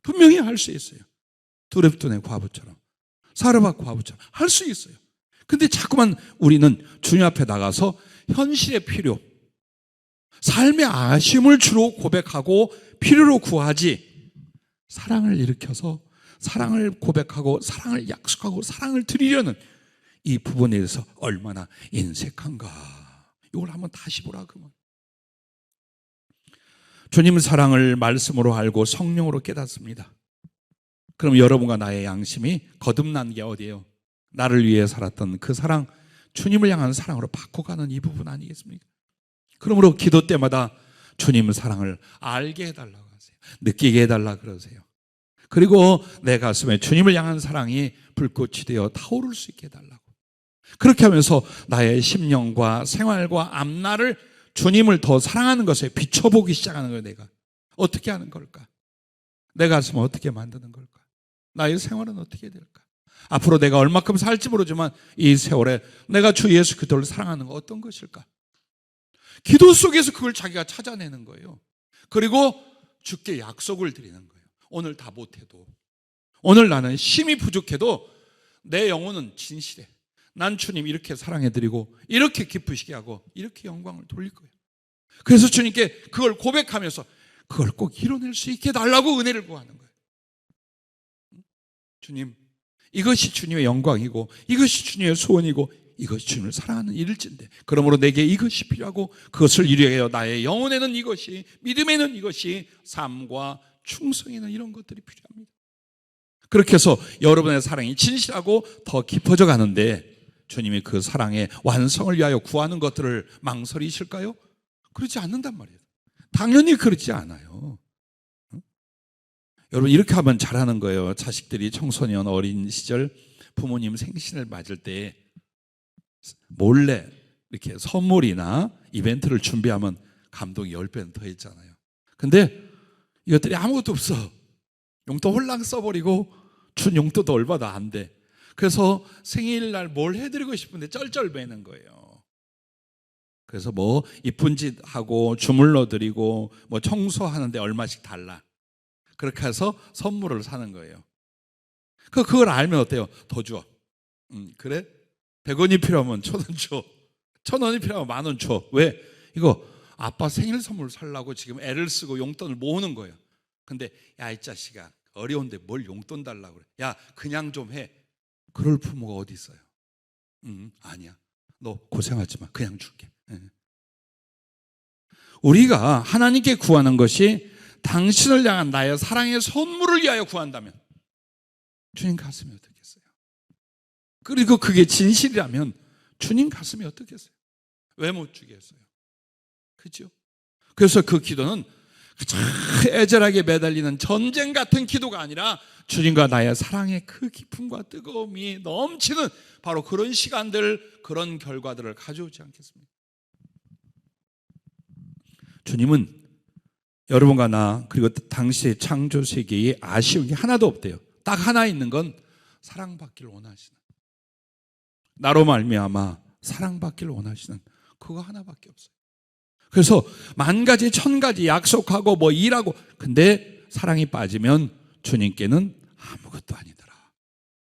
분명히 할 수 있어요. 두렙둔의 과부처럼, 사르밧 과부처럼 할 수 있어요. 근데 자꾸만 우리는 주님 앞에 나가서 현실의 필요, 삶의 아쉬움을 주로 고백하고 필요로 구하지, 사랑을 일으켜서 사랑을 고백하고 사랑을 약속하고 사랑을 드리려는 이 부분에 대해서 얼마나 인색한가. 이걸 한번 다시 보라. 그러면 주님 사랑을 말씀으로 알고 성령으로 깨닫습니다. 그럼 여러분과 나의 양심이 거듭난 게 어디예요? 나를 위해 살았던 그 사랑, 주님을 향한 사랑으로 바꿔가는 이 부분 아니겠습니까? 그러므로 기도 때마다 주님 사랑을 알게 해달라고 하세요. 느끼게 해달라 그러세요. 그리고 내 가슴에 주님을 향한 사랑이 불꽃이 되어 타오를 수 있게 해달라고. 그렇게 하면서 나의 심령과 생활과 앞날을 주님을 더 사랑하는 것에 비춰보기 시작하는 거예요. 내가 어떻게 하는 걸까? 내 가슴을 어떻게 만드는 걸까? 나의 생활은 어떻게 될까? 앞으로 내가 얼마큼 살지 모르지만 이 세월에 내가 주 예수 그리스도를 사랑하는 건 어떤 것일까? 기도 속에서 그걸 자기가 찾아내는 거예요. 그리고 주께 약속을 드리는 거예요. 오늘 다 못해도, 오늘 나는 힘이 부족해도 내 영혼은 진실해. 난 주님 이렇게 사랑해드리고 이렇게 기쁘시게 하고 이렇게 영광을 돌릴 거예요. 그래서 주님께 그걸 고백하면서 그걸 꼭 이뤄낼 수 있게 해달라고 은혜를 구하는 거예요. 주님, 이것이 주님의 영광이고 이것이 주님의 소원이고 이것이 주님을 사랑하는 일일진데, 그러므로 내게 이것이 필요하고 그것을 이루어야 해요. 나의 영혼에는 이것이, 믿음에는 이것이, 삶과 충성에는 이런 것들이 필요합니다. 그렇게 해서 여러분의 사랑이 진실하고 더 깊어져 가는데 주님이 그 사랑의 완성을 위하여 구하는 것들을 망설이실까요? 그렇지 않는단 말이에요. 당연히 그렇지 않아요. 여러분, 이렇게 하면 잘하는 거예요. 자식들이 청소년 어린 시절 부모님 생신을 맞을 때 몰래 이렇게 선물이나 이벤트를 준비하면 감동이 10배는 더 있잖아요. 근데 이것들이 아무것도 없어. 용돈 홀랑 써버리고 준 용돈도 얼마도 안 돼. 그래서 생일날 뭘 해드리고 싶은데 쩔쩔매는 거예요. 그래서 뭐 이쁜 짓 하고 주물러 드리고 뭐 청소하는데 얼마씩 달라. 그렇게 해서 선물을 사는 거예요. 그걸 알면 어때요? 더 줘. 그래? 100원이 필요하면 1000원 줘. 1000원이 필요하면 10,000원 줘. 왜? 이거 아빠 생일 선물 살라고 지금 애를 쓰고 용돈을 모으는 거예요. 근데 야, 이 자식아, 어려운데 뭘 용돈 달라고 그래. 야, 그냥 좀 해. 그럴 부모가 어디 있어요? 아니야. 너 고생하지 마. 그냥 줄게. 우리가 하나님께 구하는 것이 당신을 향한 나의 사랑의 선물을 위하여 구한다면 주님 가슴이 어떻겠어요? 그리고 그게 진실이라면 주님 가슴이 어떻겠어요? 왜 못 주겠어요? 그렇죠? 그래서 그 기도는 애절하게 매달리는 전쟁 같은 기도가 아니라 주님과 나의 사랑의 그 깊음과 뜨거움이 넘치는 바로 그런 시간들, 그런 결과들을 가져오지 않겠습니까? 주님은 여러분과 나 그리고 당시의 창조 세계에 아쉬운 게 하나도 없대요. 딱 하나 있는 건 사랑받기를 원하시는, 나로 말미암아 사랑받기를 원하시는 그거 하나밖에 없어요. 그래서 만 가지 천 가지 약속하고 뭐 일하고, 근데 사랑이 빠지면 주님께는 아무것도 아니더라.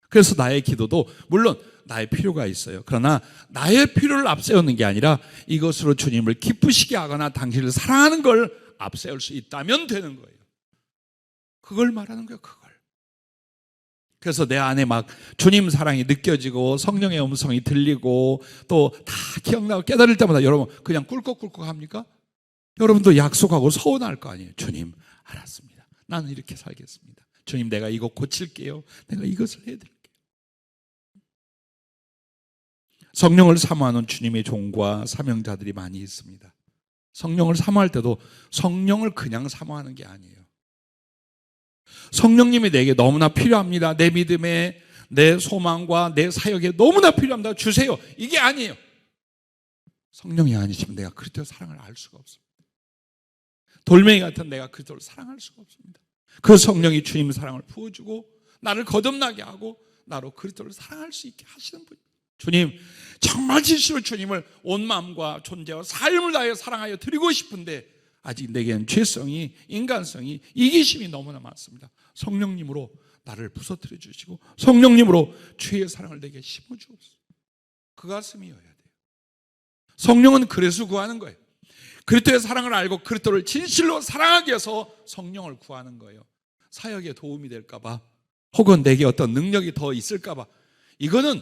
그래서 나의 기도도 물론 나의 필요가 있어요. 그러나 나의 필요를 앞세우는 게 아니라 이것으로 주님을 기쁘시게 하거나 당신을 사랑하는 걸 앞세울 수 있다면 되는 거예요. 그걸 말하는 거예요. 그걸. 그래서 내 안에 막 주님 사랑이 느껴지고 성령의 음성이 들리고 또 다 기억나고 깨달을 때마다 여러분 그냥 꿀꺽꿀꺽 합니까? 여러분도 약속하고 서운할 거 아니에요. 주님 알았습니다. 나는 이렇게 살겠습니다. 주님 내가 이거 고칠게요. 내가 이것을 해드릴게요. 성령을 사모하는 주님의 종과 사명자들이 많이 있습니다. 성령을 사모할 때도 성령을 그냥 사모하는 게 아니에요. 성령님이 내게 너무나 필요합니다. 내 믿음에, 내 소망과 내 사역에 너무나 필요합니다. 주세요. 이게 아니에요. 성령이 아니시면 내가 그리스도의 사랑을 알 수가 없습니다. 돌멩이 같은 내가 그리스도를 사랑할 수가 없습니다. 그 성령이 주님 사랑을 부어주고 나를 거듭나게 하고 나로 그리스도를 사랑할 수 있게 하시는 분입니다. 주님, 정말 진실로 주님을 온 마음과 존재와 삶을 다해 사랑하여 드리고 싶은데 아직 내게는 죄성이, 인간성이, 이기심이 너무나 많습니다. 성령님으로 나를 부서뜨려 주시고 성령님으로 주의 사랑을 내게 심어 주옵소서. 그 가슴이어야 돼요. 성령은 그래서 구하는 거예요. 그리스도의 사랑을 알고 그리스도를 진실로 사랑하기 위해서 성령을 구하는 거예요. 사역에 도움이 될까 봐, 혹은 내게 어떤 능력이 더 있을까 봐. 이거는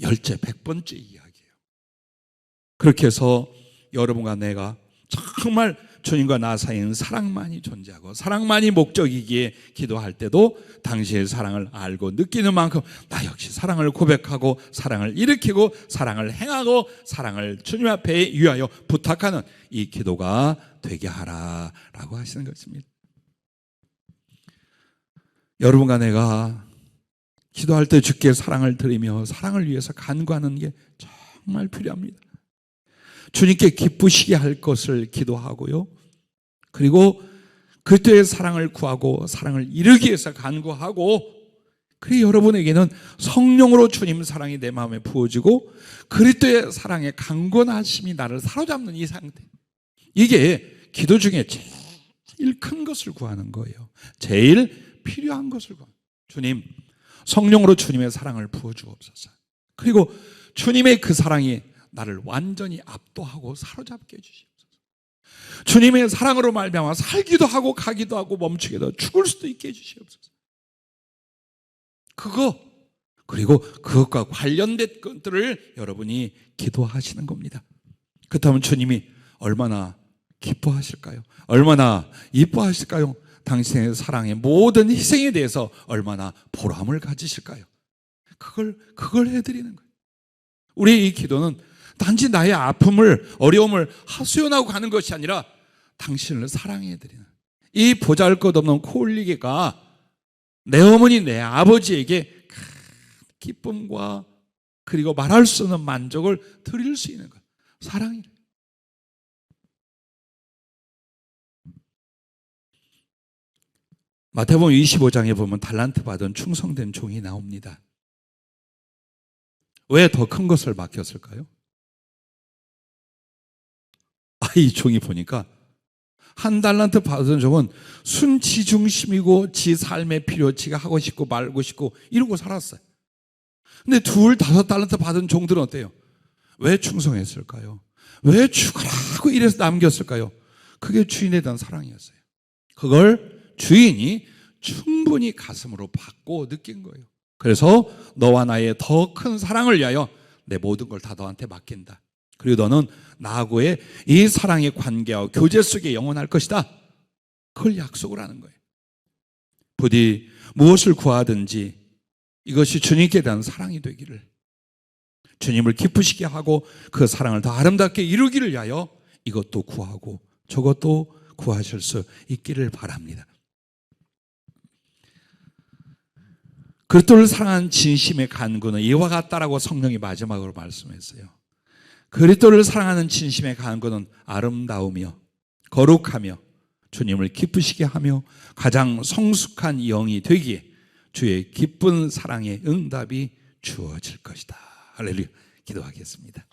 열째, 100번째 이야기예요. 그렇게 해서 여러분과 내가 정말 주님과 나 사이에는 사랑만이 존재하고 사랑만이 목적이기에 기도할 때도 당시의 사랑을 알고 느끼는 만큼 나 역시 사랑을 고백하고 사랑을 일으키고 사랑을 행하고 사랑을 주님 앞에 위하여 부탁하는 이 기도가 되게 하라라고 하시는 것입니다. 여러분과 내가 기도할 때 주께 사랑을 드리며 사랑을 위해서 간구하는 게 정말 필요합니다. 주님께 기쁘시게 할 것을 기도하고요. 그리고 그리스도의 사랑을 구하고 사랑을 이루기 위해서 간구하고, 그리고 여러분에게는 성령으로 주님 사랑이 내 마음에 부어지고 그리스도의 사랑의 강건하심이 나를 사로잡는 이 상태, 이게 기도 중에 제일 큰 것을 구하는 거예요. 제일 필요한 것을 구하는 거예요. 주님, 성령으로 주님의 사랑을 부어주옵소서. 그리고 주님의 그 사랑이 나를 완전히 압도하고 사로잡게 해주시옵소서. 주님의 사랑으로 말미암아 살기도 하고 가기도 하고 멈추기도 하고 죽을 수도 있게 해주시옵소서. 그리고 그것과 관련된 것들을 여러분이 기도하시는 겁니다. 그렇다면 주님이 얼마나 기뻐하실까요? 얼마나 이뻐하실까요? 당신의 사랑의 모든 희생에 대해서 얼마나 보람을 가지실까요? 그걸 해드리는 거예요. 우리의 이 기도는 단지 나의 아픔을, 어려움을 하소연하고 가는 것이 아니라 당신을 사랑해드리는, 이 보잘것없는 코올리게가 내 어머니, 내 아버지에게 큰 기쁨과 그리고 말할 수 없는 만족을 드릴 수 있는 것, 사랑이래요. 마태복음 25장에 보면 달란트 받은 충성된 종이 나옵니다. 왜 더 큰 것을 맡겼을까요? 이 종이 보니까 한 달란트 받은 종은 순지 중심이고 지 삶의 필요, 지가 하고 싶고 말고 싶고 이러고 살았어요. 근데 2, 5달란트 받은 종들은 어때요? 왜 충성했을까요? 왜 죽으라고 이래서 남겼을까요? 그게 주인에 대한 사랑이었어요. 그걸 주인이 충분히 가슴으로 받고 느낀 거예요. 그래서 너와 나의 더 큰 사랑을 위하여 내 모든 걸 다 너한테 맡긴다. 그리고 너는 나하고의 이 사랑의 관계와 교제 속에 영원할 것이다. 그걸 약속을 하는 거예요. 부디 무엇을 구하든지 이것이 주님께 대한 사랑이 되기를, 주님을 기쁘시게 하고 그 사랑을 더 아름답게 이루기를 위하여 이것도 구하고 저것도 구하실 수 있기를 바랍니다. 그리스도를 사랑하는 진심의 간구는 이와 같다라고 성령이 마지막으로 말씀했어요. 그리스도를 사랑하는 진심의 간구는 아름다우며 거룩하며 주님을 기쁘시게 하며 가장 성숙한 영이 되기에 주의 기쁜 사랑의 응답이 주어질 것이다. 할렐루야. 기도하겠습니다.